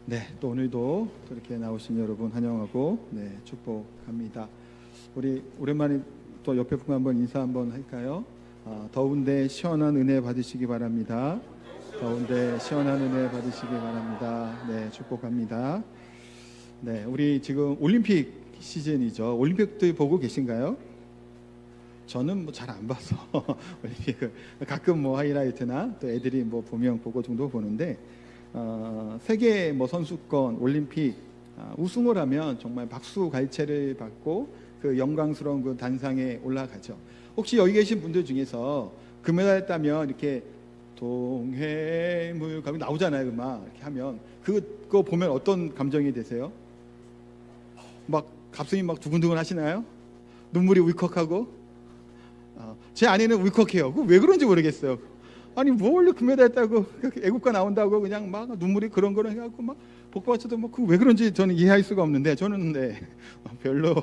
네, 또 오늘도 또 이렇게 나오신 여러분 환영하고 축복합니다. 우리 오랜만에 또 옆에 분 한번 인사 한번 할까요? 더운데 시원한 은혜 받으시기 바랍니다. 더운데 시원한 은혜 받으시기 바랍니다. 네, 축복합니다. 네, 우리 지금 올림픽 시즌이죠. 올림픽도 보고 계신가요? 저는 뭐 잘 안 봐서 올림픽을 가끔 뭐 하이라이트나 또 애들이 뭐 보면 그거 정도 보는데 세계 뭐 선수권 올림픽 우승을 하면 정말 박수 갈채를 받고 그 영광스러운 그 단상에 올라가죠. 혹시 여기 계신 분들 중에서 금메달 따면 이렇게 동해물 가면 나오잖아요. 음악 이렇게 하면 그거 보면 어떤 감정이 되세요? 막 가슴이 막 두근두근 하시나요? 눈물이 울컥하고? 제 아내는 울컥해요. 왜 그런지 모르겠어요. 아니 뭘 금메달 따고 애국가 나온다고 그냥 막 눈물이 그런 해갖고 막 복받쳐도 뭐 왜 그런지 저는 이해할 수가 없는데 저는 별로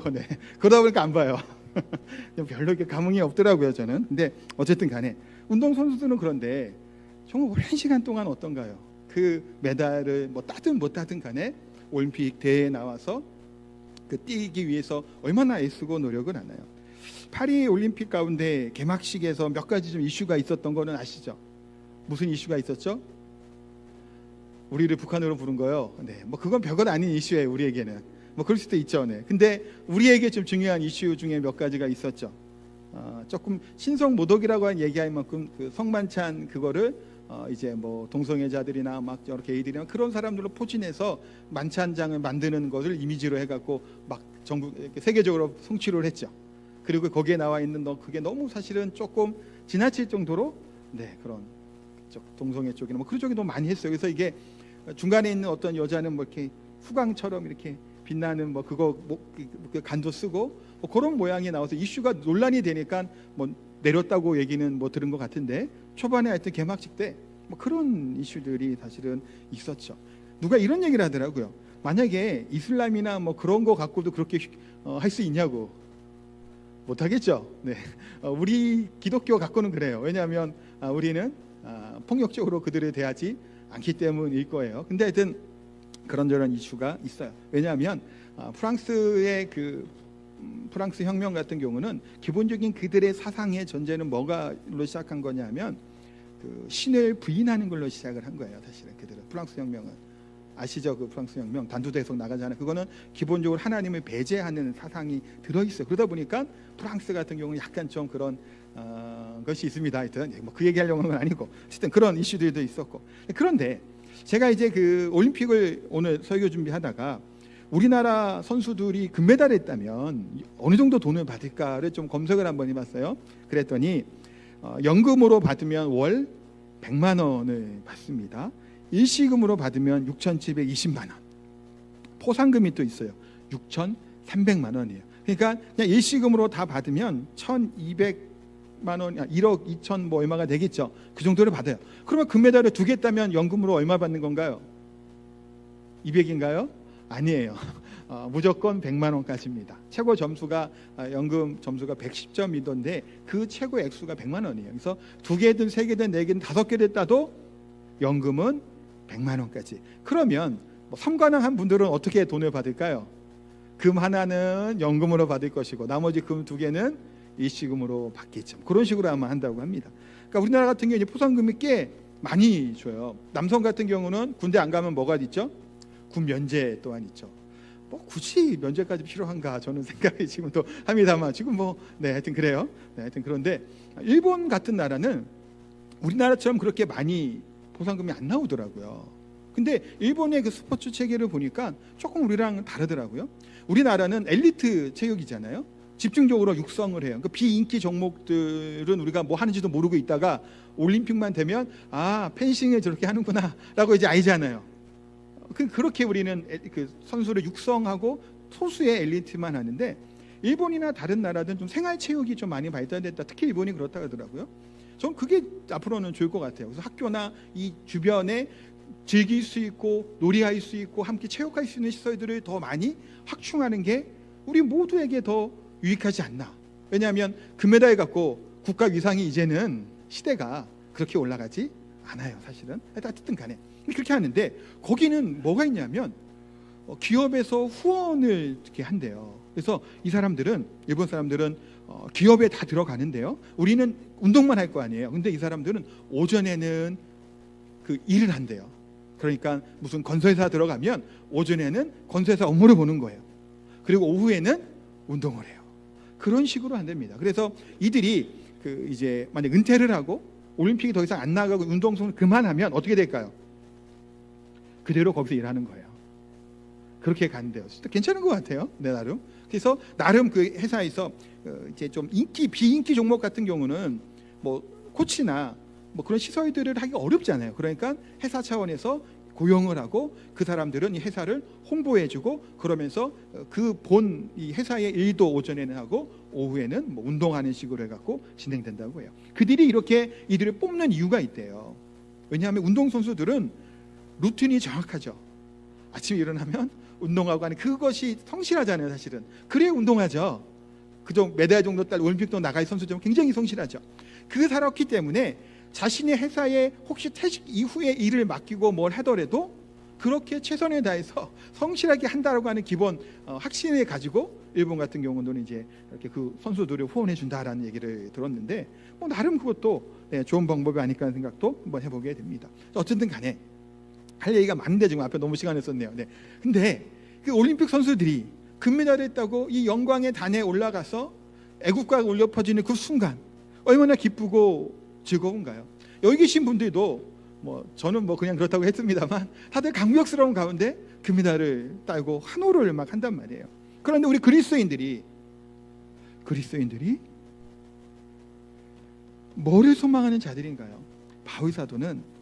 그러다 보니까 안 봐요. 별로 이렇게 감흥이 없더라고요 저는. 근데 어쨌든 간에 운동 선수들은 그런데 정말 오랜 시간 동안 어떤가요? 그 메달을 뭐 따든 못 따든 간에 올림픽 대회에 나와서 그 뛰기 위해서 얼마나 애쓰고 노력을 하나요? 파리 올림픽 가운데 개막식에서 몇 가지 좀 이슈가 있었던 거는 아시죠? 무슨 이슈가 있었죠? 우리를 북한으로 부른 거요. 뭐 그건 별것 아닌 이슈예요. 우리에게는 뭐 그럴 수도 있죠. 근데 우리에게 좀 중요한 이슈 중에 몇 가지가 있었죠. 조금 신성모독이라고 한 얘기할 만큼 그 성만찬 그거를 이제 뭐 동성애자들이나 막 여러 게이들이나 그런 사람들로 포진해서 만찬장을 만드는 것을 이미지로 해갖고 막 전국 세계적으로 송치를 했죠. 그리고 거기에 나와 있는 그게 너무 사실은 조금 지나칠 정도로 그런 동성애 쪽이나 뭐 그런 쪽이 너무 많이 했어요. 그래서 이게 중간에 있는 어떤 여자는 뭐 이렇게 후광처럼 이렇게 빛나는 뭐 그거 그 간도 쓰고 뭐 그런 모양이 나와서 이슈가 논란이 되니까 뭐 내렸다고 얘기는 뭐 들은 것 같은데 초반에 하여튼 개막식 때 뭐 그런 이슈들이 사실은 있었죠. 누가 이런 얘기를 하더라고요. 만약에 이슬람이나 뭐 그런 거 갖고도 그렇게 할 수 있냐고. 못하겠죠. 우리 기독교 갖고는 그래요. 왜냐하면 우리는 폭력적으로 그들을 대하지 않기 때문일 거예요. 근데 하여튼 그런저런 이슈가 있어요. 왜냐하면 프랑스의 프랑스 혁명 같은 경우는 기본적인 그들의 사상의 전제는 뭐가로 시작한 거냐면 그 신을 부인하는 걸로 시작을 한 거예요. 사실은 그들은 프랑스 혁명은 아시죠? 그 프랑스 혁명 단두대에서 나가잖아요. 그거는 기본적으로 하나님을 배제하는 사상이 들어있어요. 그러다 보니까 프랑스 같은 경우는 약간 좀 그런 것이 있습니다. 하여튼 뭐 그 얘기하려는 건 아니고 어쨌든 그런 이슈들도 있었고. 그런데 제가 이제 그 올림픽을 오늘 설교 준비하다가 우리나라 선수들이 금메달을 했다면 어느 정도 돈을 받을까를 좀 검색을 한번 해봤어요. 그랬더니 연금으로 받으면 월 100만 원을 받습니다. 일시금으로 받으면 6,720만 원. 포상금이 또 있어요. 6,300만 원이에요. 그러니까 그냥 일시금으로 다 받으면 1,200만 원, 1억 2천 뭐 얼마가 되겠죠. 그 정도를 받아요. 그러면 금메달을 2개 따면 연금으로 얼마 받는 건가요? 200인가요? 아니에요. 무조건 100만 원까지입니다. 최고 점수가 연금 점수가 110점이던데 그 최고 액수가 100만 원이에요. 그래서 2개든 3개든 4개든 5개를 따도 연금은 100만 원까지. 그러면 뭐 삼관왕한 분들은 어떻게 돈을 받을까요? 금 하나는 연금으로 받을 것이고 나머지 금 2개는 일시금으로 받겠죠. 그런 식으로 아마 한다고 합니다. 그러니까 우리나라 같은 경우는 포상금이 꽤 많이 줘요. 남성 같은 경우는 군대 안 가면 뭐가 있죠? 군 면제 또한 있죠. 뭐 굳이 면제까지 필요한가 저는 생각이 지금 또 합니다만 지금 하여튼 그래요. 하여튼 그런데 일본 같은 나라는 우리나라처럼 그렇게 많이 보상금이 안 나오더라고요. 근데 일본의 그 스포츠 체계를 보니까 조금 우리랑 다르더라고요. 우리나라는 엘리트 체육이잖아요. 집중적으로 육성을 해요. 그 비인기 종목들은 우리가 뭐 하는지도 모르고 있다가 올림픽만 되면 펜싱을 저렇게 하는구나 라고 이제 알잖아요. 그렇게 우리는 그 선수를 육성하고 소수의 엘리트만 하는데 일본이나 다른 나라들은 좀 생활체육이 좀 많이 발달됐다. 특히 일본이 그렇다 하더라고요. 전 그게 앞으로는 좋을 것 같아요. 그래서 학교나 이 주변에 즐길 수 있고 놀이할 수 있고 함께 체육할 수 있는 시설들을 더 많이 확충하는 게 우리 모두에게 더 유익하지 않나. 왜냐하면 금메달 갖고 국가 위상이 이제는 시대가 그렇게 올라가지 않아요, 사실은. 어쨌든 간에 그렇게 하는데 거기는 뭐가 있냐면 기업에서 후원을 이렇게 한대요. 그래서 이 사람들은, 일본 사람들은 기업에 다 들어가는데요. 우리는 운동만 할 거 아니에요. 근데 이 사람들은 오전에는 그 일을 한대요. 그러니까 무슨 건설회사 들어가면 오전에는 건설회사 업무를 보는 거예요. 그리고 오후에는 운동을 해요. 그런 식으로 한답니다. 그래서 이들이 그 이제 만약 은퇴를 하고 올림픽이 더 이상 안 나가고 운동선을 그만하면 어떻게 될까요? 그대로 거기서 일하는 거예요. 그렇게 간대요. 괜찮은 것 같아요, 내 나름. 그래서 나름 그 회사에서 이제 좀 비인기 종목 같은 경우는 뭐 코치나 뭐 그런 시설들을 하기가 어렵잖아요. 그러니까 회사 차원에서 고용을 하고 그 사람들은 이 회사를 홍보해주고 그러면서 그 본 이 회사의 일도 오전에는 하고 오후에는 뭐 운동하는 식으로 해갖고 진행된다고 해요. 그들이 이렇게 이들을 뽑는 이유가 있대요. 왜냐하면 운동선수들은 루틴이 정확하죠. 아침에 일어나면 운동하고 하는 그것이 성실하잖아요, 사실은. 그래야 운동하죠. 그정 메달 정도 딸 올림픽도 나갈 선수들은 굉장히 성실하죠. 그렇기 때문에 자신의 회사에 혹시 퇴직 이후에 일을 맡기고 뭘 하더라도 그렇게 최선을 다해서 성실하게 한다라고 하는 기본 확신을 가지고 일본 같은 경우는 이제 이렇게 그 선수들을 후원해 준다라는 얘기를 들었는데 나름 그것도 좋은 방법이 아닐까 하는 생각도 한번 해보게 됩니다. 어쨌든 간에 할 얘기가 많은데 지금 앞에 너무 시간을 썼네요. 네. 근데 그 올림픽 선수들이 금메달을 했다고 이 영광의 단에 올라가서 애국가 울려 퍼지는 그 순간 얼마나 기쁘고 즐거운가요? 여기 계신 분들도 뭐 저는 뭐 그냥 그렇다고 했습니다만 다들 감격스러운 가운데 금메달을 따고 환호를 막 한단 말이에요. 그런데 우리 그리스도인들이 뭐를 소망하는 자들인가요? 바울 사도는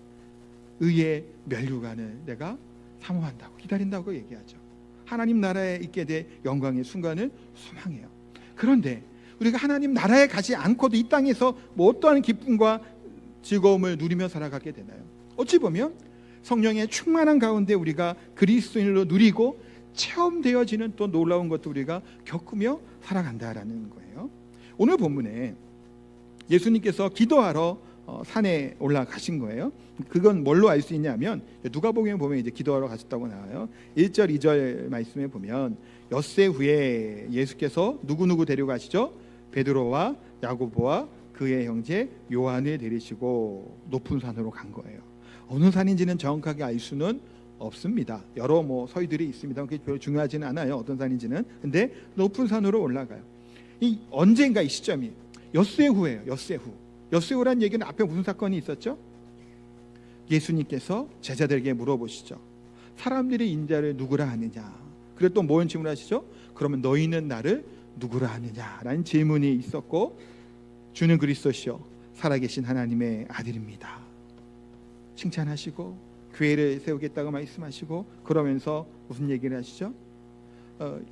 의의 면류관을 내가 사모한다고 기다린다고 얘기하죠. 하나님 나라에 있게 될 영광의 순간을 소망해요. 그런데 우리가 하나님 나라에 가지 않고도 이 땅에서 뭐 어떠한 기쁨과 즐거움을 누리며 살아가게 되나요? 어찌 보면 성령의 충만한 가운데 우리가 그리스도인으로 누리고 체험되어지는 또 놀라운 것도 우리가 겪으며 살아간다라는 거예요. 오늘 본문에 예수님께서 기도하러 산에 올라가신 거예요. 그건 뭘로 알 수 있냐면 누가복음에 보면 이제 기도하러 가셨다고 나와요. 1절 2절 말씀에 보면 엿새 후에 예수께서 누구누구 데려가시죠? 베드로와 야고보와 그의 형제 요한을 데리시고 높은 산으로 간 거예요. 어느 산인지는 정확하게 알 수는 없습니다. 여러 뭐 서의들이 있습니다. 그게 별로 중요하지는 않아요, 어떤 산인지는. 근데 높은 산으로 올라가요. 이 언젠가 이 시점이 엿새 후예요. 엿새 후. 엿새 후란 얘기는 앞에 무슨 사건이 있었죠? 예수님께서 제자들에게 물어보시죠. 사람들이 인자를 누구라 하느냐? 그리고 또 뭔 질문을 하시죠? 그러면 너희는 나를 누구라 하느냐라는 질문이 있었고, 주는 그리스도시요 살아계신 하나님의 아들입니다. 칭찬하시고 교회를 세우겠다고 말씀하시고, 그러면서 무슨 얘기를 하시죠?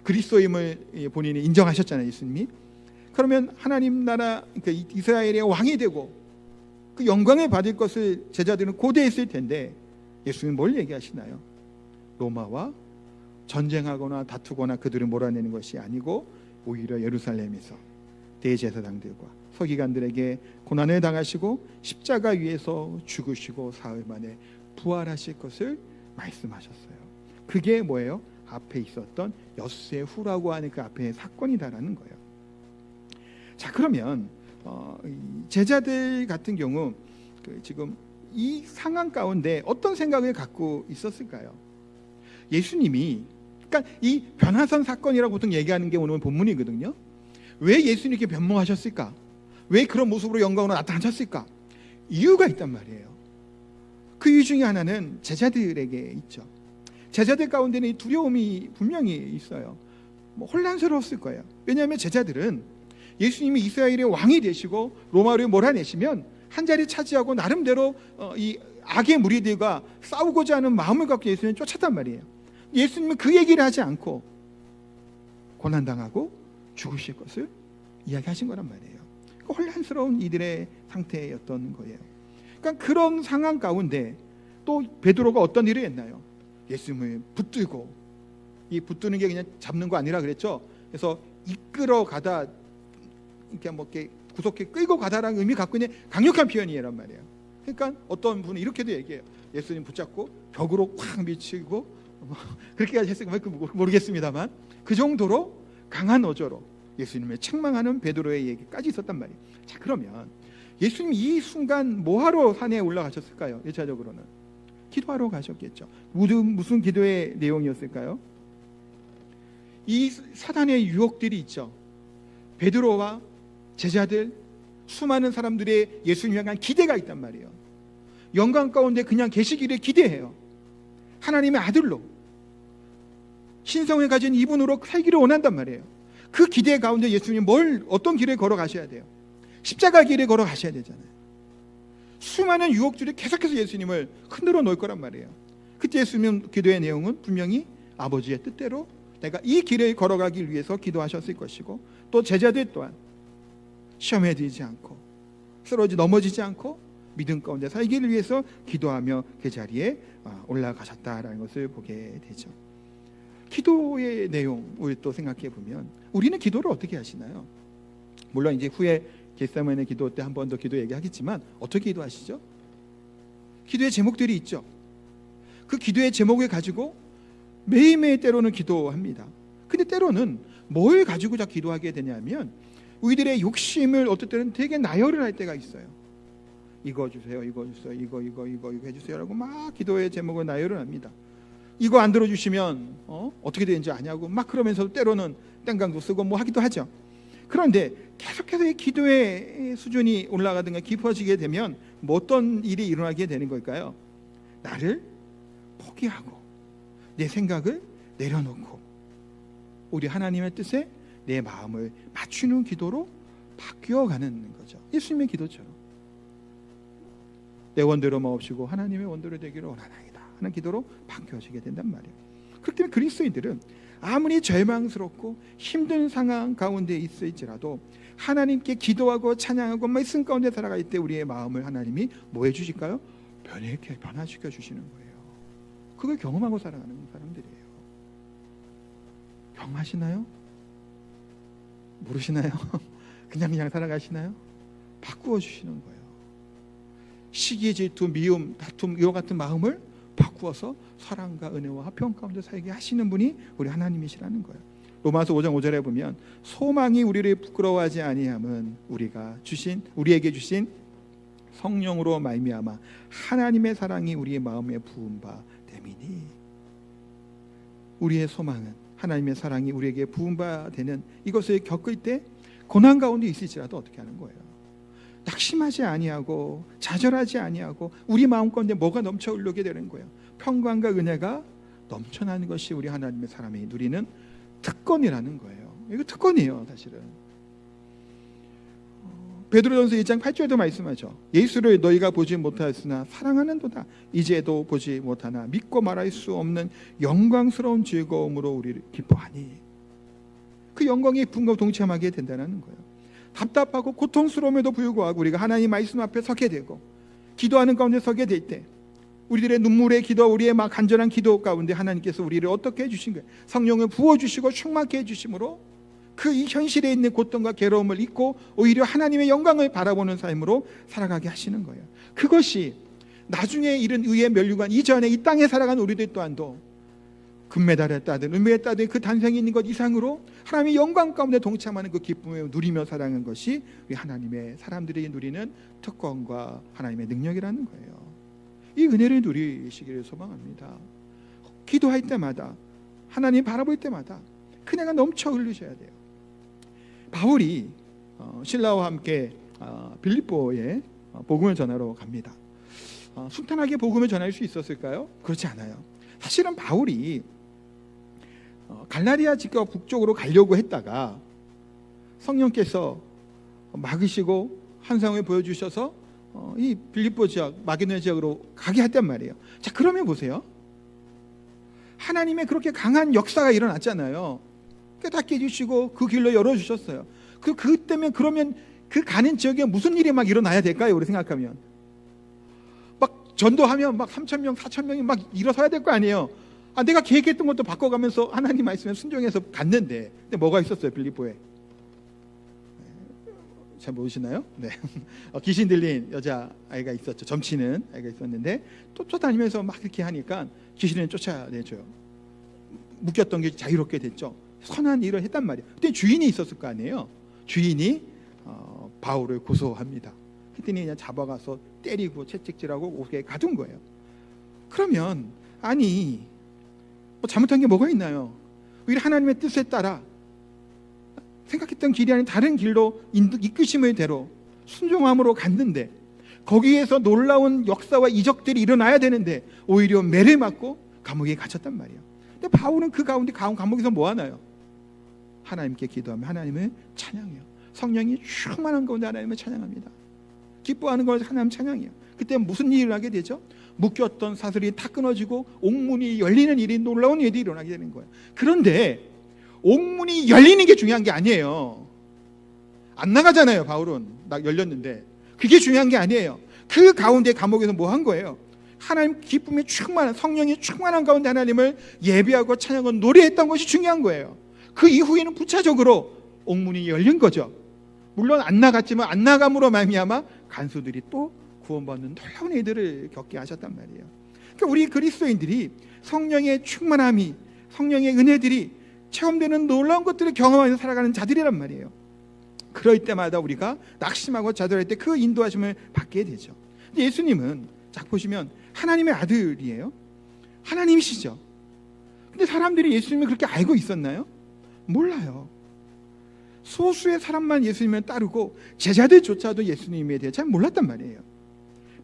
그리스도임을 본인이 인정하셨잖아요, 예수님이. 그러면 하나님 나라, 그러니까 이스라엘의 왕이 되고 그 영광을 받을 것을 제자들은 고대했을 텐데 예수님은 뭘 얘기하시나요? 로마와 전쟁하거나 다투거나 그들을 몰아내는 것이 아니고 오히려 예루살렘에서 대제사장들과 서기관들에게 고난을 당하시고 십자가 위에서 죽으시고 사흘 만에 부활하실 것을 말씀하셨어요. 그게 뭐예요? 앞에 있었던 엿새 후라고 하는 그 앞에 사건이다라는 거예요. 자, 그러면 제자들 같은 경우 지금 이 상황 가운데 어떤 생각을 갖고 있었을까요? 예수님이, 그러니까 이 변화선 사건이라고 보통 얘기하는 게 오늘 본문이거든요. 왜 예수님이 이렇게 변모하셨을까? 왜 그런 모습으로 영광으로 나타나셨을까? 이유가 있단 말이에요. 그 이유 중에 하나는 제자들에게 있죠. 제자들 가운데는 두려움이 분명히 있어요. 뭐 혼란스러웠을 거예요. 왜냐하면 제자들은 예수님이 이스라엘의 왕이 되시고 로마를 몰아내시면 한 자리 차지하고 나름대로 이 악의 무리들과 싸우고자 하는 마음을 갖고 예수님을 쫓았단 말이에요. 예수님은 그 얘기를 하지 않고 고난당하고 죽으실 것을 이야기하신 거란 말이에요. 혼란스러운 이들의 상태였던 거예요. 그러니까 그런 상황 가운데 또 베드로가 어떤 일을 했나요? 예수님을 붙들고, 이 붙드는 게 그냥 잡는 거 아니라 그랬죠. 그래서 이끌어 가다, 이렇게 뭐 이렇게 구속해 끌고 가다라는 의미 갖고 있는 강력한 표현이란 말이에요. 그러니까 어떤 분은 이렇게도 얘기해요. 예수님 붙잡고 벽으로 콱 미치고 그렇게까지 했을까 모르겠습니다만 그 정도로 강한 어조로 예수님을 책망하는 베드로의 얘기까지 있었단 말이에요. 자, 그러면 예수님이 이 순간 뭐하러 산에 올라가셨을까요? 1차적으로는 기도하러 가셨겠죠. 무슨 기도의 내용이었을까요? 이 사단의 유혹들이 있죠. 베드로와 제자들, 수많은 사람들의 예수님 향한 기대가 있단 말이에요. 영광 가운데 그냥 계시기를 기대해요. 하나님의 아들로 신성을 가진 이분으로 살기를 원한단 말이에요. 그 기대 가운데 예수님 어떤 길을 걸어가셔야 돼요? 십자가 길을 걸어가셔야 되잖아요. 수많은 유혹들이 계속해서 예수님을 흔들어 놓을 거란 말이에요. 그때 예수님 기도의 내용은 분명히 아버지의 뜻대로 내가 이 길을 걸어가기 위해서 기도하셨을 것이고, 또 제자들 또한 시험에 들지 않고 넘어지지 않고 믿음 가운데 살기를 위해서 기도하며 그 자리에 올라가셨다라는 것을 보게 되죠. 기도의 내용 우리 또 생각해 보면 우리는 기도를 어떻게 하시나요? 물론 이제 후에 겟세마네 기도 때 한 번 더 기도 얘기하겠지만 어떻게 기도하시죠? 기도의 제목들이 있죠. 그 기도의 제목을 가지고 매일매일 때로는 기도합니다. 근데 때로는 뭘 가지고 다 기도하게 되냐면 우리들의 욕심을 어떨 때는 되게 나열을 할 때가 있어요. 이거 주세요, 이거 주세요, 이거 해주세요라고 막 기도의 제목을 나열을 합니다. 이거 안 들어주시면 어떻게 되는지 아냐고 막 그러면서 때로는 땡깡도 쓰고 뭐 하기도 하죠. 그런데 계속해서 이 기도의 수준이 올라가든가 깊어지게 되면 뭐 어떤 일이 일어나게 되는 걸까요? 나를 포기하고 내 생각을 내려놓고 우리 하나님의 뜻에 내 마음을 맞추는 기도로 바뀌어가는 거죠. 예수님의 기도처럼 내 원대로 마옵시고 하나님의 원대로 되기를 원하나이다 하는 기도로 바뀌어지게 된단 말이에요. 그렇기 때문에 그리스도인들은 아무리 절망스럽고 힘든 상황 가운데 있을지라도 하나님께 기도하고 찬양하고 말씀 가운데 살아갈 때 우리의 마음을 하나님이 뭐 해주실까요? 변화시켜 주시는 거예요. 그걸 경험하고 살아가는 사람들이에요. 경험하시나요? 모르시나요? 그냥 살아가시나요? 바꾸어 주시는 거예요. 시기, 질투, 미움, 다툼 이와 같은 마음을 바꾸어서 사랑과 은혜와 화평 가운데 살게 하시는 분이 우리 하나님이시라는 거예요. 로마서 5장 5절에 보면 소망이 우리를 부끄러워하지 아니함은 우리에게 주신 성령으로 말미암아 하나님의 사랑이 우리의 마음에 부은 바 됨이니. 우리의 소망은 하나님의 사랑이 우리에게 부은 바 되는 이것을 겪을 때 고난 가운데 있을지라도 어떻게 하는 거예요? 낙심하지 아니하고 좌절하지 아니하고 우리 마음 가운데 뭐가 넘쳐 흐르게 되는 거예요? 평강과 은혜가 넘쳐나는 것이 우리 하나님의 사람이 누리는 특권이라는 거예요. 이거 특권이에요, 사실은. 베드로전서 1장 8절에도 말씀하죠. 예수를 너희가 보지 못하였으나 사랑하는도다. 이제도 보지 못하나 믿고 말할 수 없는 영광스러운 즐거움으로 우리를 기뻐하니. 그 영광의 분과 동참하게 된다는 거예요. 답답하고 고통스러움에도 불구하고 우리가 하나님 말씀 앞에 서게 되고 기도하는 가운데 서게 될 때 우리들의 눈물의 기도, 우리의 막 간절한 기도 가운데 하나님께서 우리를 어떻게 해주신 거예요? 성령을 부어주시고 충만케 해주심으로 그 이 현실에 있는 고통과 괴로움을 잊고 오히려 하나님의 영광을 바라보는 삶으로 살아가게 하시는 거예요. 그것이 나중에 이른 의의 면류관 이전에 이 땅에 살아간 우리들 또한도 금메달을 따든 은메달을 따든 그 단상이 있는 것 이상으로 하나님의 영광 가운데 동참하는 그 기쁨을 누리며 살아가는 것이 우리 하나님의 사람들이 누리는 특권과 하나님의 능력이라는 거예요. 이 은혜를 누리시기를 소망합니다. 기도할 때마다 하나님 바라볼 때마다 그네가 넘쳐 흐르셔야 돼요. 바울이 신라와 함께 빌립보에 복음을 전하러 갑니다. 순탄하게 복음을 전할 수 있었을까요? 그렇지 않아요. 사실은 바울이 갈라디아 지역 북쪽으로 가려고 했다가 성령께서 막으시고 환상을 보여주셔서 이 빌립보 지역, 마게도냐 지역으로 가게 했단 말이에요. 자, 그러면 보세요. 하나님의 그렇게 강한 역사가 일어났잖아요. 깨닫게 해주시고 그 길로 열어주셨어요. 그때면 그러면 그 가는 지역에 무슨 일이 막 일어나야 될까요? 우리 생각하면 막 전도하면 막 3,000명, 4,000명이 막 일어서야 될 거 아니에요. 내가 계획했던 것도 바꿔가면서 하나님 말씀에 순종해서 갔는데 근데 뭐가 있었어요? 빌립보에 잘 모르시나요? 네. 귀신 들린 여자 아이가 있었죠. 점치는 아이가 있었는데 또 쫓아다니면서 막 이렇게 하니까 귀신을 쫓아내줘요. 묶였던 게 자유롭게 됐죠. 선한 일을 했단 말이에요. 그때 주인이 있었을 거 아니에요. 주인이 바울을 고소합니다. 그랬더니 그냥 잡아가서 때리고 채찍질하고 옥에 가둔 거예요. 그러면 아니 뭐 잘못한 게 뭐가 있나요? 오히려 하나님의 뜻에 따라 생각했던 길이 아닌 다른 길로 이끄심의 대로 순종함으로 갔는데 거기에서 놀라운 역사와 이적들이 일어나야 되는데 오히려 매를 맞고 감옥에 갇혔단 말이에요. 근데 바울은 그 가운데 감옥에서 뭐 하나요? 하나님께 기도하며 하나님을 찬양해요. 성령이 충만한 가운데 하나님을 찬양합니다. 기뻐하는 것을 하나님 찬양해요. 그때 무슨 일을 하게 되죠? 묶였던 사슬이 다 끊어지고 옥문이 열리는 일이 놀라운 일이 일어나게 되는 거예요. 그런데 옥문이 열리는 게 중요한 게 아니에요. 안 나가잖아요. 바울은 막 열렸는데 그게 중요한 게 아니에요. 그 가운데 감옥에서 뭐 한 거예요? 하나님 기쁨이 충만한 성령이 충만한 가운데 하나님을 예배하고 찬양하고 노래했던 것이 중요한 거예요. 그 이후에는 부차적으로 옥문이 열린 거죠. 물론 안 나갔지만 안 나감으로 말미암아 간수들이 또 구원받는 놀라운 일들을 겪게 하셨단 말이에요. 그러니까 우리 그리스도인들이 성령의 충만함이 성령의 은혜들이 체험되는 놀라운 것들을 경험하면서 살아가는 자들이란 말이에요. 그럴 때마다 우리가 낙심하고 좌절할 때 그 인도하심을 받게 되죠. 근데 예수님은 딱 보시면 하나님의 아들이에요. 하나님이시죠. 근데 사람들이 예수님을 그렇게 알고 있었나요? 몰라요. 소수의 사람만 예수님을 따르고 제자들조차도 예수님에 대해 잘 몰랐단 말이에요.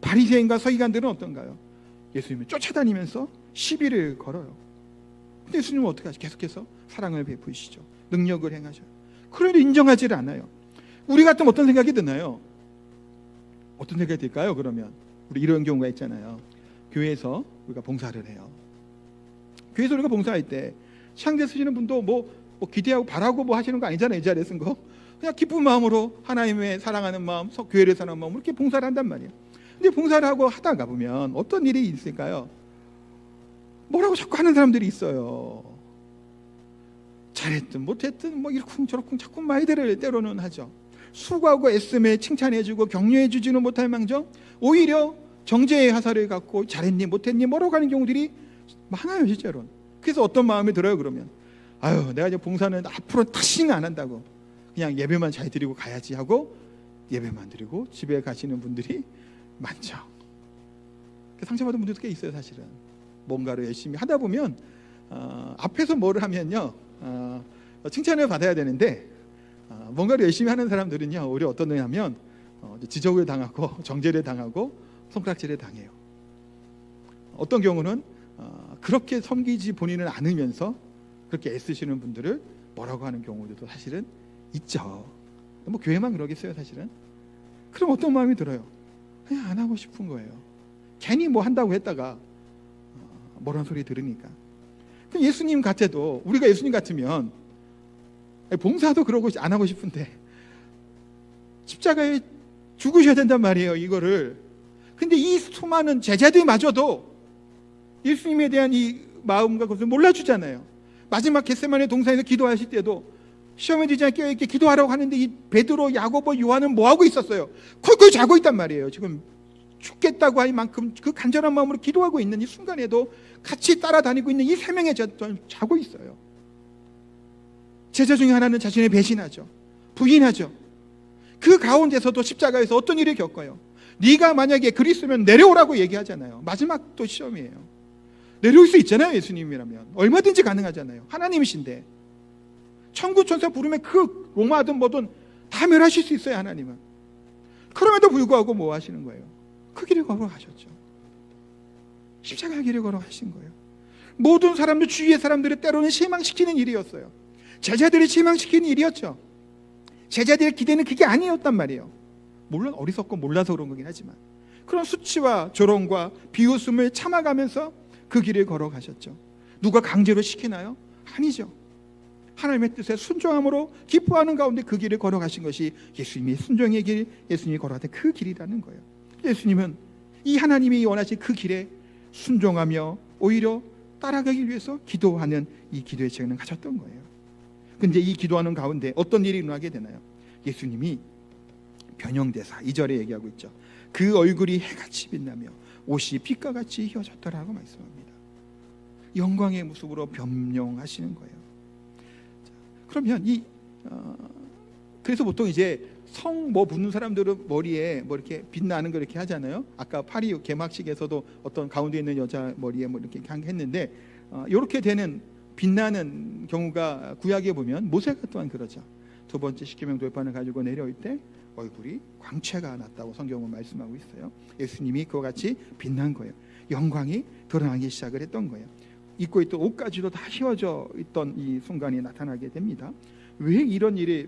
바리새인과 서기관들은 어떤가요? 예수님을 쫓아다니면서 시비를 걸어요. 근데 예수님은 어떻게 하죠? 계속해서 사랑을 베푸시죠. 능력을 행하죠. 그런데 인정하지를 않아요. 우리 같으면 어떤 생각이 드나요? 어떤 생각이 들까요? 그러면 우리 이런 경우가 있잖아요. 교회에서 우리가 봉사를 해요. 교회에서 우리가 봉사할 때 창제 쓰시는 분도 뭐 기대하고 바라고 뭐 하시는 거 아니잖아요. 이 자리에 쓴 거. 그냥 기쁜 마음으로 하나님의 사랑하는 마음, 교회를 사랑하는 마음으로 이렇게 봉사를 한단 말이에요. 근데 봉사를 하고 하다가 보면 어떤 일이 있을까요? 뭐라고 자꾸 하는 사람들이 있어요. 잘했든 못했든 뭐 이렇쿵 저렇쿵 자꾸 말들을 때로는 하죠. 수고하고 애씀에 칭찬해주고 격려해주지는 못할 망정 오히려 정죄의 화살을 갖고 잘했니 못했니 뭐라고 하는 경우들이 많아요. 실제로는. 그래서 어떤 마음이 들어요? 그러면 아유 내가 이제 봉사는 앞으로 다시는 안 한다고 그냥 예배만 잘 드리고 가야지 하고 예배만 드리고 집에 가시는 분들이 많죠. 상처받은 분들도 꽤 있어요. 사실은 뭔가를 열심히 하다 보면 앞에서 뭐를 하면요 칭찬을 받아야 되는데 뭔가를 열심히 하는 사람들은요 오히려 어떤 일 하면 지적을 당하고 정죄를 당하고 손가락질을 당해요. 어떤 경우는 그렇게 섬기지 본인은 않으면서 그렇게 애쓰시는 분들을 뭐라고 하는 경우들도 사실은 있죠. 뭐 교회만 그러겠어요. 사실은. 그럼 어떤 마음이 들어요? 그냥 안 하고 싶은 거예요. 괜히 뭐 한다고 했다가 뭐라는 소리 들으니까. 예수님 같아도 우리가 예수님 같으면 봉사도 그러고 안 하고 싶은데 십자가에 죽으셔야 된단 말이에요. 이거를. 근데 이 수많은 제자들마저도 예수님에 대한 이 마음과 그것을 몰라주잖아요. 마지막 겟세마네 동산에서 기도하실 때도 시험에 들지 않게 이렇게 기도하라고 하는데 이 베드로, 야고보, 요한은 뭐 하고 있었어요? 콜콜 자고 있단 말이에요. 지금 죽겠다고 할 만큼 그 간절한 마음으로 기도하고 있는 이 순간에도 같이 따라다니고 있는 이 세 명의 제자들은 자고 있어요. 제자 중에 하나는 자신을 배신하죠. 부인하죠. 그 가운데서도 십자가에서 어떤 일을 겪어요? 네가 만약에 그리스도면 내려오라고 얘기하잖아요. 마지막 또 시험이에요. 내려올 수 있잖아요. 예수님이라면 얼마든지 가능하잖아요. 하나님이신데 천구 천사 부르면 그 로마든 뭐든 다 멸하실 수 있어요. 하나님은. 그럼에도 불구하고 뭐 하시는 거예요? 그 길을 걸어가셨죠. 십자가 길을 걸어가신 거예요. 모든 사람들 주위의 사람들을 때로는 실망시키는 일이었어요. 제자들을 실망시키는 일이었죠. 제자들의 기대는 그게 아니었단 말이에요. 물론 어리석고 몰라서 그런 거긴 하지만 그런 수치와 조롱과 비웃음을 참아가면서 그 길을 걸어가셨죠. 누가 강제로 시키나요? 아니죠. 하나님의 뜻에 순종함으로 기뻐하는 가운데 그 길을 걸어가신 것이 예수님의 순종의 길, 예수님이 걸어갔던 그 길이라는 거예요. 예수님은 이 하나님이 원하신 그 길에 순종하며 오히려 따라가기 위해서 기도하는 이 기도의 체험을 가졌던 거예요. 근데 이 기도하는 가운데 어떤 일이 일어나게 되나요? 예수님이 변형대사 2절에 얘기하고 있죠. 그 얼굴이 해같이 빛나며 옷이 빛과 같이 휘어졌더라고 말씀합니다. 영광의 모습으로 변명하시는 거예요. 자, 그러면 그래서 보통 이제 성 붙는 사람들은 머리에 뭐 이렇게 빛나는 거 이렇게 하잖아요. 아까 파리 개막식에서도 어떤 가운데 있는 여자 머리에 뭐 이렇게 했는데 이렇게 되는 빛나는 경우가 구약에 보면 모세가 또한 그러죠. 두 번째 십계명 돌판을 가지고 내려올 때 얼굴이 광채가 났다고 성경은 말씀하고 있어요. 예수님이 그와 같이 빛난 거예요. 영광이 드러나기 시작을 했던 거예요. 입고 있던 옷까지도 다 휘어져 있던 이 순간이 나타나게 됩니다. 왜 이런 일이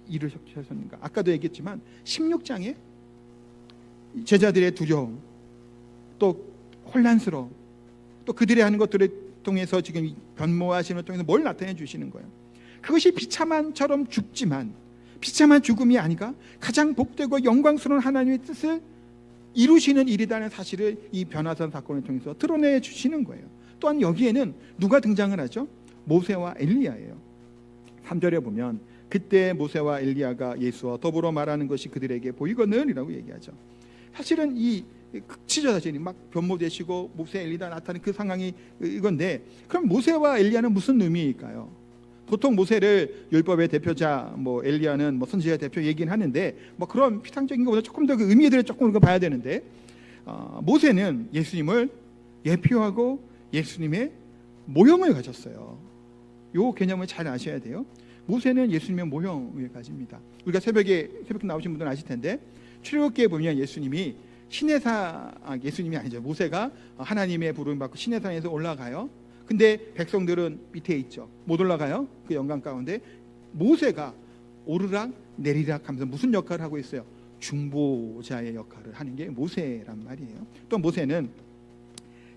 일으켰습니까? 아까도 얘기했지만 16장에 제자들의 두려움, 또 혼란스러움, 또 그들이 하는 것들을 통해서 지금 변모하시는 통해서 뭘 나타내 주시는 거예요. 그것이 비참한처럼 죽지만 비참한 죽음이 아니라 가장 복되고 영광스러운 하나님의 뜻을 이루시는 일이라는 사실을 이 변화산 사건을 통해서 드러내 주시는 거예요. 또한 여기에는 누가 등장을 하죠? 모세와 엘리야예요. 3절에 보면 그때 모세와 엘리야가 예수와 더불어 말하는 것이 그들에게 보이거늘 이라고 얘기하죠. 사실은 이 극치죠. 사실이 막 변모되시고 모세 엘리야 나타나는 그 상황이 이건데, 그럼 모세와 엘리야는 무슨 의미일까요? 보통 모세를 율법의 대표자, 뭐 엘리야는 뭐 선지자의 대표 얘기는 하는데 뭐 그런 피상적인 것보다 조금 더 그 의미들을 조금 우리가 봐야 되는데, 모세는 예수님을 예표하고 예수님의 모형을 가졌어요. 요 개념을 잘 아셔야 돼요. 모세는 예수님의 모형을 가집니다. 우리가 새벽에 나오신 분들은 아실 텐데 출애굽기에 보면 예수님이 예수님이 아니죠. 모세가 하나님의 부름을 받고 시내산에서 올라가요. 근데 백성들은 밑에 있죠. 못 올라가요. 그 영광 가운데 모세가 오르락 내리락 하면서 무슨 역할을 하고 있어요? 중보자의 역할을 하는 게 모세란 말이에요. 또 모세는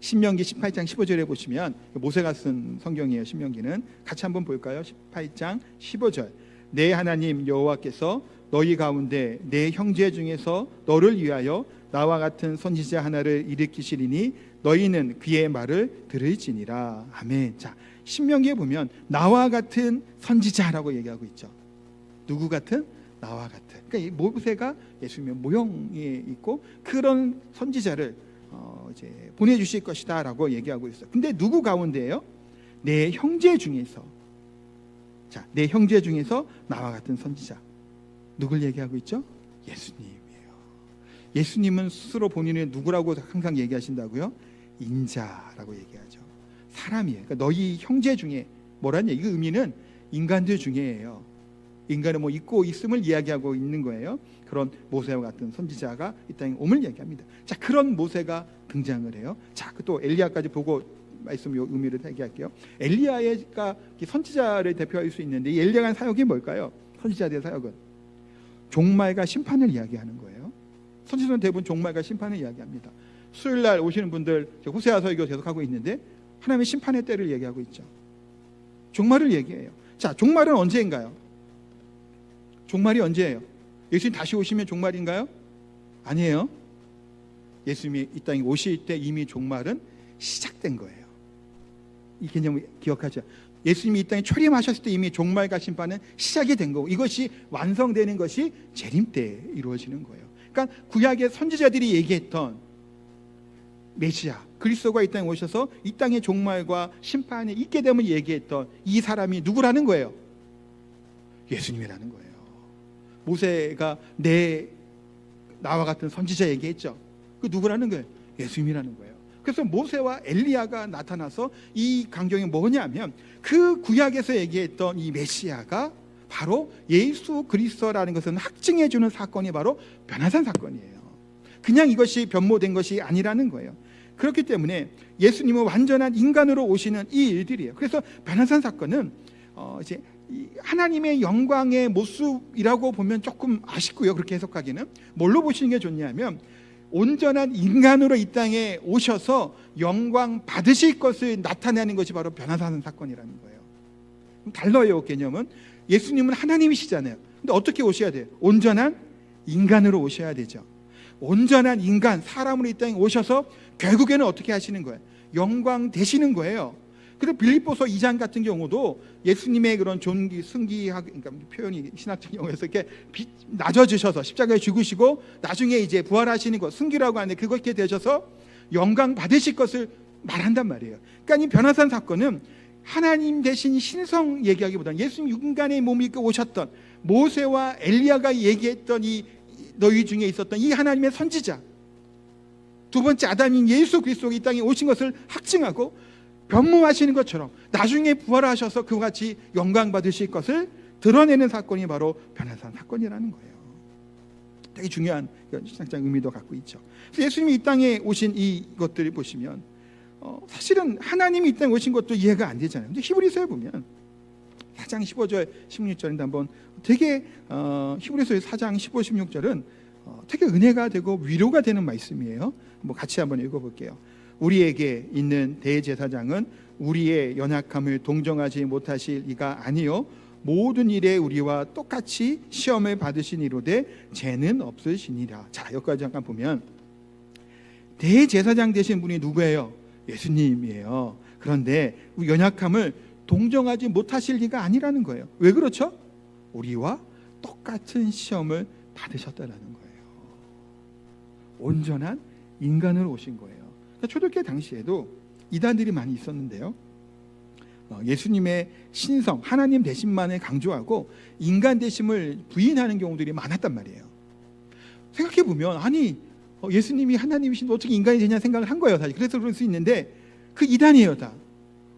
신명기 18장 15절에 보시면 모세가 쓴 성경이에요. 신명기는 같이 한번 볼까요? 18장 15절. 내 하나님 여호와께서 너희 가운데 내 형제 중에서 너를 위하여 나와 같은 선지자 하나를 일으키시리니 너희는 그의 말을 들을지니라. 아멘. 자, 신명기에 보면 나와 같은 선지자라고 얘기하고 있죠. 누구 같은? 나와 같은. 그러니까 이 모세가 예수님의 모형에 있고 그런 선지자를 이제 보내주실 것이다라고 얘기하고 있어요. 근데 누구 가운데예요? 내 형제 중에서. 자, 내 형제 중에서 나와 같은 선지자. 누굴 얘기하고 있죠? 예수님이에요. 예수님은 스스로 본인을 누구라고 항상 얘기하신다고요? 인자라고 얘기하죠. 사람이에요. 그러니까 너희 형제 중에 뭐라는 얘기? 그 의미는 인간들 중에예요. 인간은 뭐 있고 있음을 이야기하고 있는 거예요. 그런 모세와 같은 선지자가 이 땅에 옴을 얘기합니다. 자, 그런 모세가 등장을 해요. 자, 또 엘리야까지 보고 말씀 요 의미를 얘기할게요. 엘리야가 선지자를 대표할 수 있는데 이 엘리야가 사역이 뭘까요? 선지자들의 사역은 종말과 심판을 이야기하는 거예요. 선지자는 대부분 종말과 심판을 이야기합니다. 수요일 날 오시는 분들 호세아 설교 계속하고 있는데 하나님의 심판의 때를 얘기하고 있죠. 종말을 얘기해요. 자, 종말은 언제인가요? 종말이 언제예요? 예수님 다시 오시면 종말인가요? 아니에요. 예수님이 이 땅에 오실 때 이미 종말은 시작된 거예요. 이 개념을 기억하죠. 예수님이 이 땅에 초림하셨을 때 이미 종말과 심판은 시작이 된 거고 이것이 완성되는 것이 재림 때 이루어지는 거예요. 그러니까 구약의 선지자들이 얘기했던 메시아 그리스도가 이 땅에 오셔서 이 땅의 종말과 심판이 있게 되면 얘기했던 이 사람이 누구라는 거예요? 예수님이라는 거예요. 모세가 나와 같은 선지자 얘기했죠. 그 누구라는 거예요? 예수님이라는 거예요. 그래서 모세와 엘리야가 나타나서 이 광경이 뭐냐면 그 구약에서 얘기했던 이 메시아가 바로 예수 그리스도라는 것은 확증해 주는 사건이 바로 변화산 사건이에요. 그냥 이것이 변모된 것이 아니라는 거예요. 그렇기 때문에 예수님은 완전한 인간으로 오시는 이 일들이에요. 그래서 변화산 사건은 이제 하나님의 영광의 모습이라고 보면 조금 아쉽고요. 그렇게 해석하기는 뭘로 보시는 게 좋냐면 온전한 인간으로 이 땅에 오셔서 영광 받으실 것을 나타내는 것이 바로 변화산 사건이라는 거예요. 달라요. 개념은 예수님은 하나님이시잖아요. 근데 어떻게 오셔야 돼요? 온전한 인간으로 오셔야 되죠. 온전한 인간 사람으로 이 땅에 오셔서 결국에는 어떻게 하시는 거예요? 영광 되시는 거예요. 그래서 빌립보서 2장 같은 경우도 예수님의 그런 존귀, 승기학, 그러니까 표현이 신학적 용어에서 이렇게 낮아지셔서 십자가에 죽으시고 나중에 이제 부활하시는 것, 승기라고 하는데 그렇게 되셔서 영광 받으실 것을 말한단 말이에요. 그러니까 이 변화산 사건은 하나님 대신 신성 얘기하기보다는 예수님 인간의 몸을 입고 오셨던 모세와 엘리야가 얘기했던 이 너희 중에 있었던 이 하나님의 선지자, 두 번째 아담인 예수 그리스도가 이 땅에 오신 것을 확증하고 변모하시는 것처럼 나중에 부활하셔서 그와 같이 영광 받으실 것을 드러내는 사건이 바로 변화산 사건이라는 거예요. 되게 중요한 신학적 의미도 갖고 있죠. 그래서 예수님이 이 땅에 오신 이것들을 보시면 사실은 하나님이 이 땅에 오신 것도 이해가 안 되잖아요. 근데 히브리서에 보면 4장 15절 16절인데 한번 되게 히브리서의 4장 15, 16절은 되게 은혜가 되고 위로가 되는 말씀이에요. 뭐 같이 한번 읽어볼게요. 우리에게 있는 대제사장은 우리의 연약함을 동정하지 못하실 이가 아니요 모든 일에 우리와 똑같이 시험을 받으신 이로되 죄는 없으시니라. 자, 여기까지 잠깐 보면 대제사장 되신 분이 누구예요? 예수님이에요. 그런데 우리 연약함을 동정하지 못하실 리가 아니라는 거예요. 왜 그렇죠? 우리와 똑같은 시험을 받으셨다라는 거예요. 온전한 인간으로 오신 거예요. 초대교회 당시에도 이단들이 많이 있었는데요. 예수님의 신성, 하나님 되심만을 강조하고 인간 되심을 부인하는 경우들이 많았단 말이에요. 생각해 보면 아니 예수님이 하나님이신데 어떻게 인간이 되냐 생각을 한 거예요. 사실 그래서 그럴 수 있는데 그 이단이에요. 다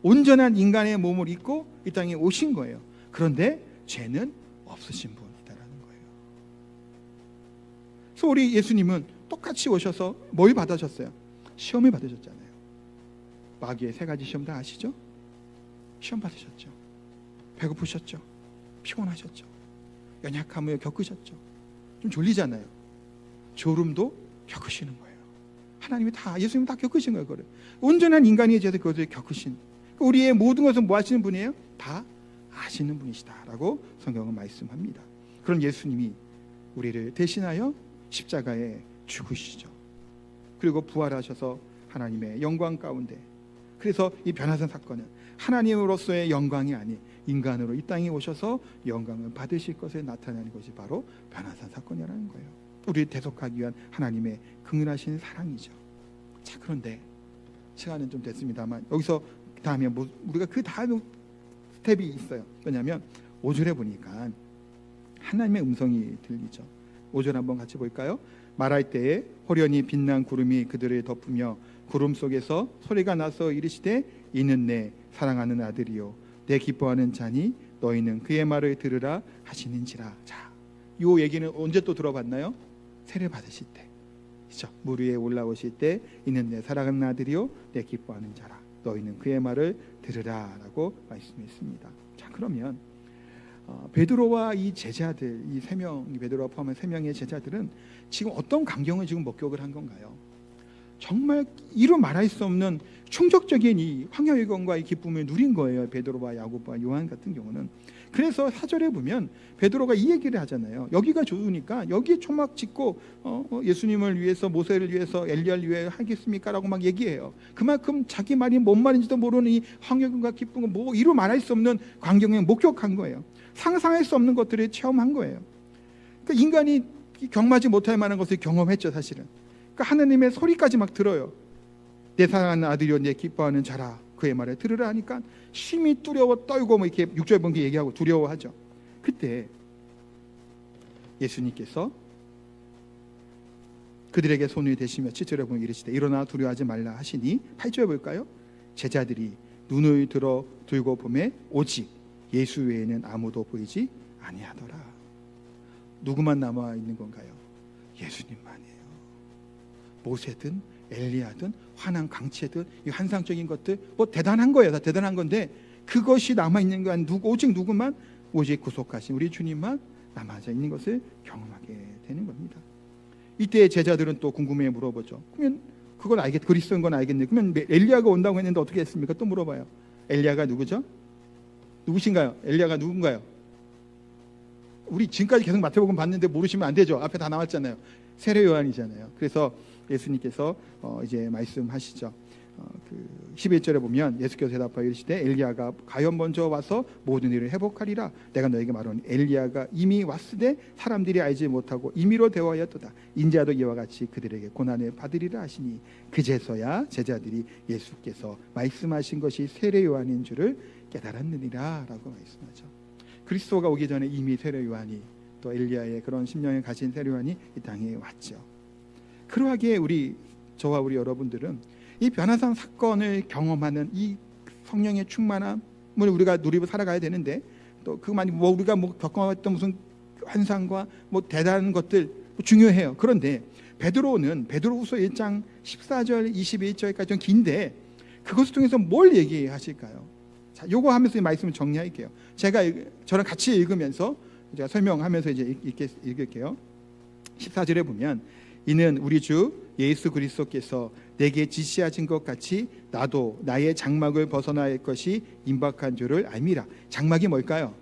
온전한 인간의 몸을 입고 이 땅에 오신 거예요. 그런데 죄는 없으신 분이다라는 거예요. 그래서 우리 예수님은 똑같이 오셔서 뭘 받으셨어요? 시험을 받으셨잖아요. 마귀의 세 가지 시험 다 아시죠? 시험 받으셨죠. 배고프셨죠. 피곤하셨죠. 연약함을 겪으셨죠. 좀 졸리잖아요. 졸음도 겪으시는 거예요. 하나님이 다, 예수님이 다 겪으신 거예요. 그거를. 온전한 인간이 되어서 그것을 겪으신, 우리의 모든 것을 뭐 하시는 분이에요? 다 아시는 분이시다라고 성경은 말씀합니다. 그런 예수님이 우리를 대신하여 십자가에 죽으시죠. 그리고 부활하셔서 하나님의 영광 가운데, 그래서 이 변화산 사건은 하나님으로서의 영광이 아닌 인간으로 이 땅에 오셔서 영광을 받으실 것에 나타나는 것이 바로 변화산 사건이라는 거예요. 우리를 대속하기 위한 하나님의 긍휼하신 사랑이죠. 자, 그런데 시간은 좀 됐습니다만 여기서 다음에 우리가 그 다음 스텝이 있어요. 왜냐하면 5절에 보니까 하나님의 음성이 들리죠. 5절 한번 같이 볼까요? 말할 때에 호련히 빛난 구름이 그들을 덮으며 구름 속에서 소리가 나서 이르시되 이는 내 사랑하는 아들이요 내 기뻐하는 자니 너희는 그의 말을 들으라 하시는지라. 자, 이 얘기는 언제 또 들어봤나요? 세례 받으실 때, 그렇죠? 물 위에 올라오실 때 이는 내 사랑하는 아들이요 내 기뻐하는 자라 너희는 그의 말을 들으라라고 말씀했습니다. 자, 그러면 베드로와 이 제자들, 이 세 명, 베드로와 포함한 3명의 제자들은 지금 어떤 광경을 지금 목격을 한 건가요? 정말 이루 말할 수 없는 충격적인 이 황야의 영광과 이 기쁨을 누린 거예요. 베드로와 야고보와 요한 같은 경우는. 그래서 4절에 보면 베드로가 이 얘기를 하잖아요. 여기가 좋으니까 여기에 초막 짓고 예수님을 위해서, 모세를 위해서, 엘리야를 위해 하겠습니까? 라고 막 얘기해요. 그만큼 자기 말이 뭔 말인지도 모르는 이 황야과 기쁨을 뭐 이루 말할 수 없는 광경에 목격한 거예요. 상상할 수 없는 것들을 체험한 거예요. 그러니까 인간이 경험하지 못할 만한 것을 경험했죠. 사실은. 그러니까 하나님의 소리까지 막 들어요. 내 사랑하는 아들이여 내 기뻐하는 자라 그의 말을 들으라 하니까 심히 두려워 떨고 뭐 이렇게 6절 번개 얘기하고 두려워하죠. 그때 예수님께서 그들에게 손을 대시며 7절에 보면 이르시되 일어나 두려워하지 말라 하시니 8절에 볼까요? 제자들이 눈을 들고 보매 오직 예수 외에는 아무도 보이지 아니하더라. 누구만 남아 있는 건가요? 예수님만이에요. 모세든 엘리야든 환한 강체든 이 환상적인 것들 뭐 대단한 거예요. 다 대단한 건데 그것이 남아 있는 건 오직 누구만? 오직 구속하신 우리 주님만 남아 있는 것을 경험하게 되는 겁니다. 이때 제자들은 또 궁금해 물어보죠. 그러면 그건 그리스도인 건 알겠네. 그러면 엘리야가 온다고 했는데 어떻게 했습니까? 또 물어봐요. 엘리야가 누구죠? 누구신가요? 엘리야가 누군가요? 우리 지금까지 계속 마태복음 봤는데 모르시면 안 되죠. 앞에 다 나왔잖아요. 세례 요한이잖아요. 그래서 예수님께서 이제 말씀하시죠. 그 11절에 보면 예수께서 대답하여 이르시되 엘리야가 가요 먼저 와서 모든 일을 회복하리라. 내가 너에게 말하노니 엘리야가 이미 왔으되 사람들이 알지 못하고 임의로 대화하였도다. 인자도 이와 같이 그들에게 고난을 받으리라 하시니 그제서야 제자들이 예수께서 말씀하신 것이 세례 요한인 줄을 깨달았느니라 라고 말씀하죠. 그리스도가 오기 전에 이미 세례 요한이, 또 엘리야의 그런 심령을 가진 세례 요한이 이 땅에 왔죠. 그러하기에 저와 우리 여러분들은 이 변화산 사건을 경험하는 이 성령의 충만함을 우리가 누리고 살아가야 되는데, 또 그만이 우리가 겪어왔던 무슨 환상과 대단한 것들 중요해요. 그런데 베드로후서 1장 14절 21절까지 좀 긴데 그것을 통해서 뭘 얘기하실까요? 자, 요거 하면서 이 말씀을 정리할게요. 저랑 같이 읽으면서 제가 설명하면서 이제 읽을게요. 14절에 보면 이는 우리 주 예수 그리스도께서 내게 지시하신 것 같이 나도 나의 장막을 벗어나야 할 것이 임박한 줄을 알미라. 장막이 뭘까요?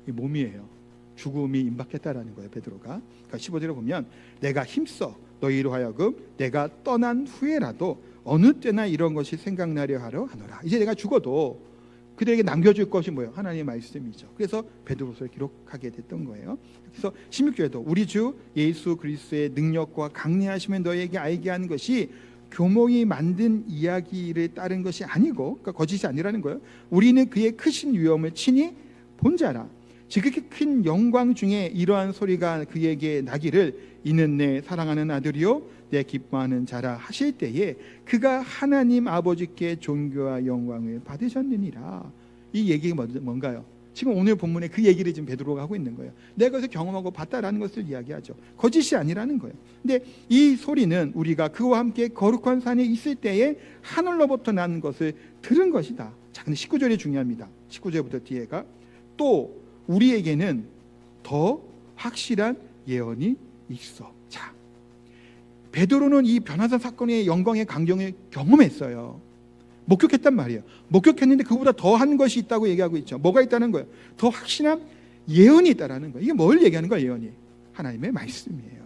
이 몸이에요. 죽음이 임박했다라는 거예요. 베드로가. 그러니까 15절에 보면 내가 힘써 너희로 하여금 내가 떠난 후에라도 어느 때나 이런 것이 생각나려 하노라. 이제 내가 죽어도 그들에게 남겨줄 것이 뭐예요? 하나님의 말씀이죠. 그래서 베드로서를 기록하게 됐던 거예요. 그래서 16절에도 우리 주 예수 그리스도의 능력과 강리하심을 너희에게 알게 한 것이 교목이 만든 이야기를 따른 것이 아니고, 그러니까 거짓이 아니라는 거예요. 우리는 그의 크신 위엄을 친히 본 자라. 지극히 큰 영광 중에 이러한 소리가 그에게 나기를 이는 내 사랑하는 아들이요 내 기뻐하는 자라 하실 때에 그가 하나님 아버지께 존귀와 영광을 받으셨느니라. 이 얘기가 뭔가요? 지금 오늘 본문에 그 얘기를 지금 베드로가 하고 있는 거예요. 내가 그것을 경험하고 봤다라는 것을 이야기하죠. 거짓이 아니라는 거예요. 근데 이 소리는 우리가 그와 함께 거룩한 산에 있을 때에 하늘로부터 난 것을 들은 것이다. 자, 근데 19절이 중요합니다. 19절부터 뒤에가 또 우리에게는 더 확실한 예언이 있어. 자, 베드로는 이 변화산 사건의 영광의 강경을 경험했어요. 목격했단 말이에요. 목격했는데 그보다 더한 것이 있다고 얘기하고 있죠. 뭐가 있다는 거예요? 더 확실한 예언이 있다라는 거예요. 이게 뭘 얘기하는 거예요? 예언이 하나님의 말씀이에요.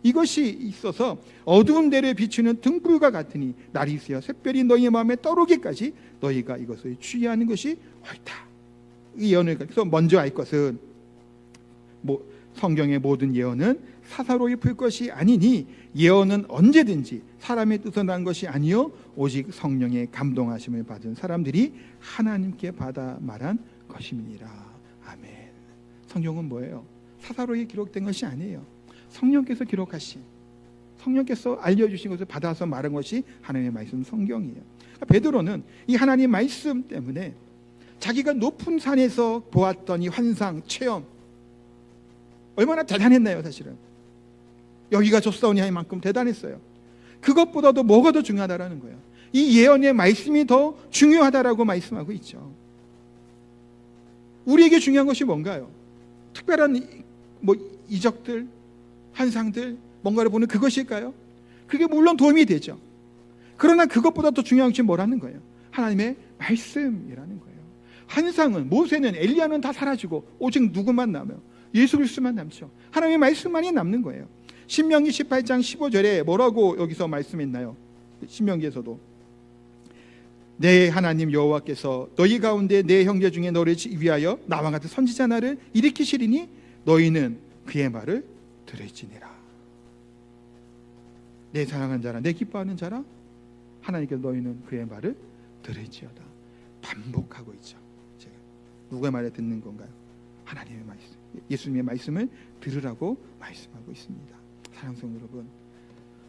이것이 있어서 어두운 데를 비추는 등불과 같으니 날이 있어야 샛별이 너희의 마음에 떠오르기까지 너희가 이것을 주의하는 것이 옳다. 이 예언을 그래서 먼저 알 것은 성경의 모든 예언은 사사로이 풀 것이 아니니 예언은 언제든지 사람의 뜻으로 난 것이 아니요 오직 성령의 감동하심을 받은 사람들이 하나님께 받아 말한 것임이니라. 아멘. 성경은 뭐예요? 사사로이 기록된 것이 아니에요. 성령께서 기록하신, 성령께서 알려주신 것을 받아서 말한 것이 하나님의 말씀 성경이에요. 베드로는 이 하나님 말씀 때문에 자기가 높은 산에서 보았던 이 환상, 체험 얼마나 대단했나요? 사실은 여기가 좁사오니 할 만큼 대단했어요. 그것보다도 뭐가 더 중요하다라는 거예요. 이 예언의 말씀이 더 중요하다라고 말씀하고 있죠. 우리에게 중요한 것이 뭔가요? 특별한 이적들, 환상들, 뭔가를 보는 그것일까요? 그게 물론 도움이 되죠. 그러나 그것보다 더 중요한 것이 뭐라는 거예요? 하나님의 말씀이라는 거예요. 환상은, 모세는, 엘리야는 다 사라지고 오직 누구만 남아요? 예수 그리스도만 남죠. 하나님의 말씀만이 남는 거예요. 신명기 18장 15절에 뭐라고 여기서 말씀했나요? 신명기에서도 내 하나님 여호와께서 너희 가운데 내 형제 중에 너를 위하여 나와 같은 선지자 나를 일으키시리니 너희는 그의 말을 들을지니라. 내 사랑하는 자라, 내 기뻐하는 자라, 하나님께서 너희는 그의 말을 들을지어다. 반복하고 있죠. 제가 누구의 말을 듣는 건가요? 하나님의 말씀, 예수님의 말씀을 들으라고 말씀하고 있습니다. 사랑하는 성도 여러분,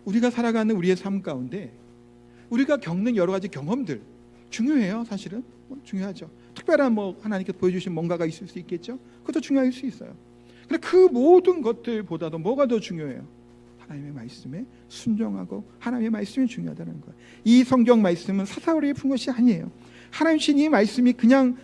우리가 살아가는 우리의 삶 가운데 우리가 겪는 여러 가지 경험들 중요해요. 사실은 중요하죠. 특별한 하나님께서 보여주신 뭔가가 있을 수 있겠죠. 그것도 중요할 수 있어요. 그런데 그 모든 것들보다도 뭐가 더 중요해요? 하나님의 말씀에 순종하고 하나님의 말씀이 중요하다는 거예요. 이 성경 말씀은 사사로이 푼 것이 아니에요. 하나님 신 이 말씀이 그냥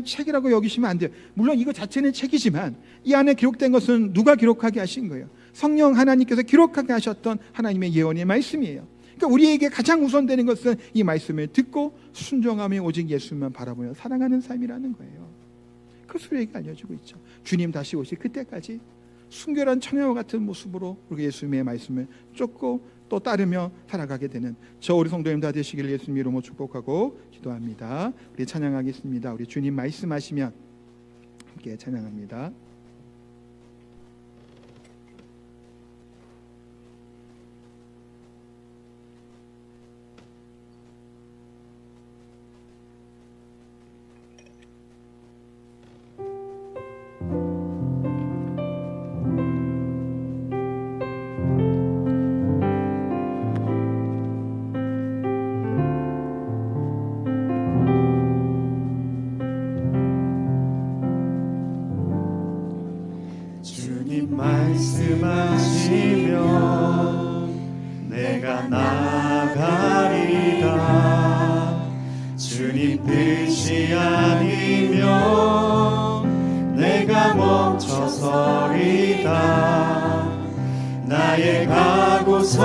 책이라고 여기시면 안 돼요. 물론 이거 자체는 책이지만 이 안에 기록된 것은 누가 기록하게 하신 거예요? 성령 하나님께서 기록하게 하셨던 하나님의 예언의 말씀이에요. 그러니까 우리에게 가장 우선되는 것은 이 말씀을 듣고 순종하며 오직 예수님만 바라보며 사랑하는 삶이라는 거예요. 그것을 우리에게 알려주고 있죠. 주님 다시 오실 그때까지 순결한 처녀와 같은 모습으로 우리 예수님의 말씀을 쫓고 또 따르며 살아가게 되는 저 우리 성도님 다 되시길 예수님 이름으로 축복하고 기도합니다. 우리 찬양하겠습니다. 우리 주님 말씀하시면 함께 찬양합니다. 말씀하시면 내가 나가리라. 주님 뜻이 아니면 내가 멈춰서리다. 나의 가고성으로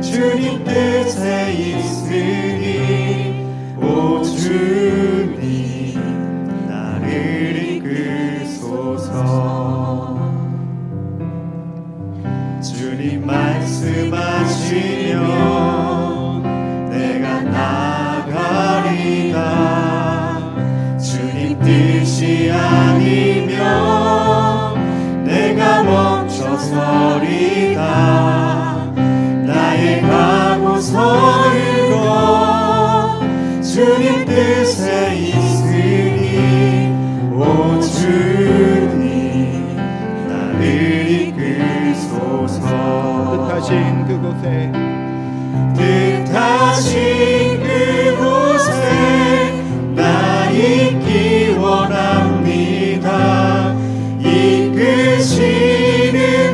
주님 뜻에 있으니 오 주님 나를 이끄소서. 주님 말씀하시면 내가 나가리다. 주님 뜻이 아니면 내가 멈춰서리다. 나의 가고성으로 주님 뜻에 있으니 오 주님 나를 이끄소서. 뜻하신 그곳에 나 있기 원합니다. 이끄시는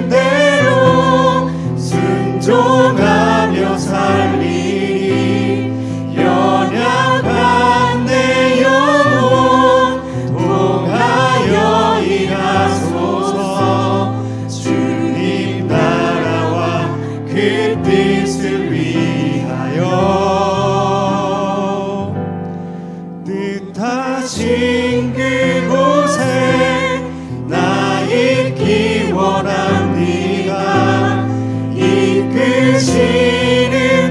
대로 순종하며 살리니 연약한 내 영혼 통하여 일하소서. 주님 나라와 그 뜻을 위하여 뜻하신 그곳에 나 있기 원합니다. 이끄시는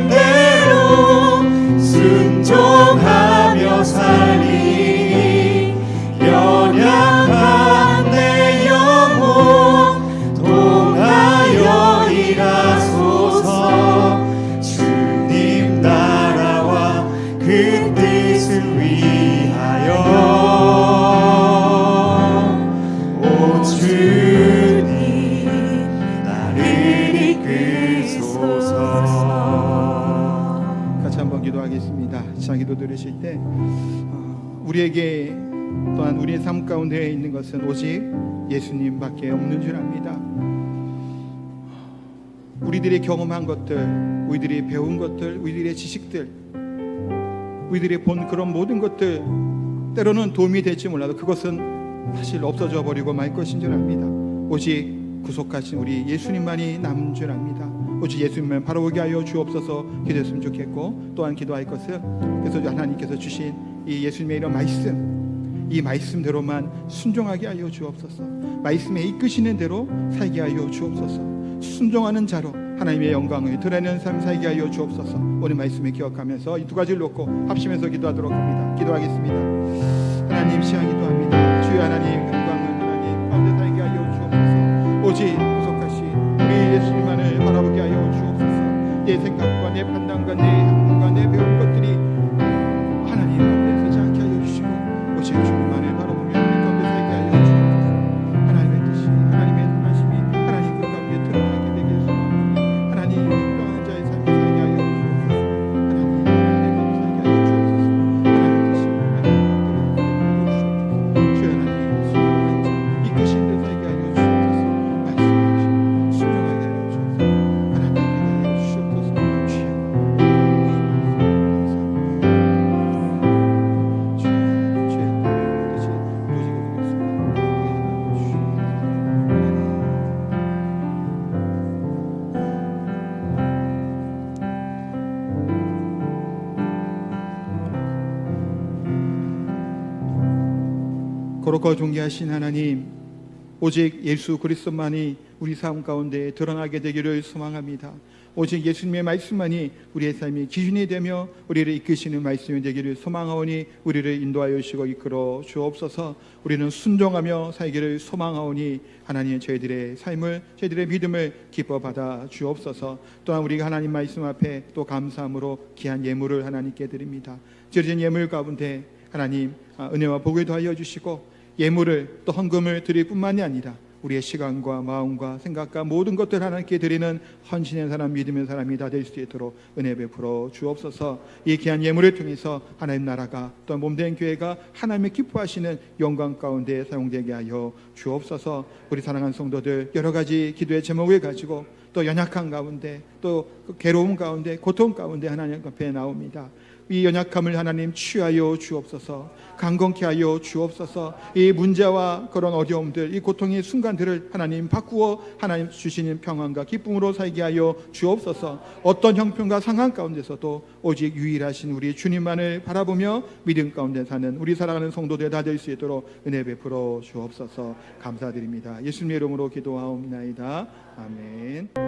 대로 순종하며 살리니 연약한 내 영혼 통하여 일하소서. 주님 나라와 그 뜻을 위하여 오 주님 나를 이끄소서. 같이 한번 기도하겠습니다. 시작 기도 들으실 때 우리에게 또한 우리의 삶 가운데 있는 것은 오직 예수님밖에 없는 줄 압니다. 우리들이 경험한 것들, 우리들이 배운 것들, 우리들의 지식들, 우리들이 본 그런 모든 것들 때로는 도움이 될지 몰라도 그것은 사실 없어져 버리고 말 것인 줄 압니다. 오직 구속하신 우리 예수님만이 남은 줄 압니다. 오직 예수님만 바라보게 하여 주옵소서 기도했으면 좋겠고, 또한 기도할 것은 그래서 하나님께서 주신 이 예수님의 이런 말씀, 이 말씀대로만 순종하게 하여 주옵소서. 말씀에 이끄시는 대로 살게 하여 주옵소서. 순종하는 자로 하나님의 영광을 드러내는 삶 살게 하여 주옵소서. 오늘 말씀을 기억하면서 이 두 가지를 놓고 합심해서 기도하도록 합니다. 기도하겠습니다. 하나님 시간 기도합니다. 주여 하나님 영광은 하나님 가운데 살게 하여 주옵소서. 오직 구속하신 우리 예수님만을 바라보게 하여 주옵소서. 내 생각과 내 판단과 내 행동과 내 배운 것들이 하나님 앞에 서지 않게 하여 주시고 오직 주님만을 바라보며 우리 가운데 살게 하여 주옵소서. 하나님의 뜻이, 하나님의 말씀이 하나님 그 가운데 드러나게 되길 소망합니다. 하나님 순종하는 자의 삶을 살게 하여 주옵소서. 하나님 내 가운데 살게 하여 주옵소서. 하나님의 뜻이 하나님 가운데 주여 하나님 순종하는 자 이끄신 데 살게 하여 주옵소서. 말씀하시고 순종하게 하여 주옵소서. 하나님 되게 하여 주옵소서. 주여 거룩하고 존귀하신 하나님, 오직 예수 그리스도만이 우리 삶 가운데 드러나게 되기를 소망합니다. 오직 예수님의 말씀만이 우리의 삶의 기준이 되며 우리를 이끄시는 말씀이 되기를 소망하오니 우리를 인도하여 주시고 이끌어 주옵소서. 우리는 순종하며 살기를 소망하오니 하나님 저희들의 삶을 저희들의 믿음을 기뻐 받아 주옵소서. 또한 우리가 하나님 말씀 앞에 또 감사함으로 귀한 예물을 하나님께 드립니다. 드려진 예물 가운데 하나님 은혜와 복을 더하여 주시고 예물을 또 헌금을 드릴 뿐만이 아니라 우리의 시간과 마음과 생각과 모든 것들 하나님께 드리는 헌신의 사람, 믿음의 사람이 다 될 수 있도록 은혜 베풀어 주옵소서. 이 귀한 예물을 통해서 하나님 나라가 또 몸된 교회가 하나님의 기뻐하시는 영광 가운데 사용되게 하여 주옵소서. 우리 사랑하는 성도들 여러 가지 기도의 제목을 가지고 또 연약한 가운데 또 괴로움 가운데 고통 가운데 하나님 앞에 나옵니다. 이 연약함을 하나님 취하여 주옵소서. 강건케 하여 주옵소서. 이 문제와 그런 어려움들, 이 고통의 순간들을 하나님 바꾸어 하나님 주시는 평안과 기쁨으로 살게 하여 주옵소서. 어떤 형편과 상황 가운데서도 오직 유일하신 우리 주님만을 바라보며 믿음 가운데 사는 우리 사랑하는 성도들 다 될 수 있도록 은혜 베풀어 주옵소서. 감사드립니다. 예수님의 이름으로 기도하옵나이다. 아멘.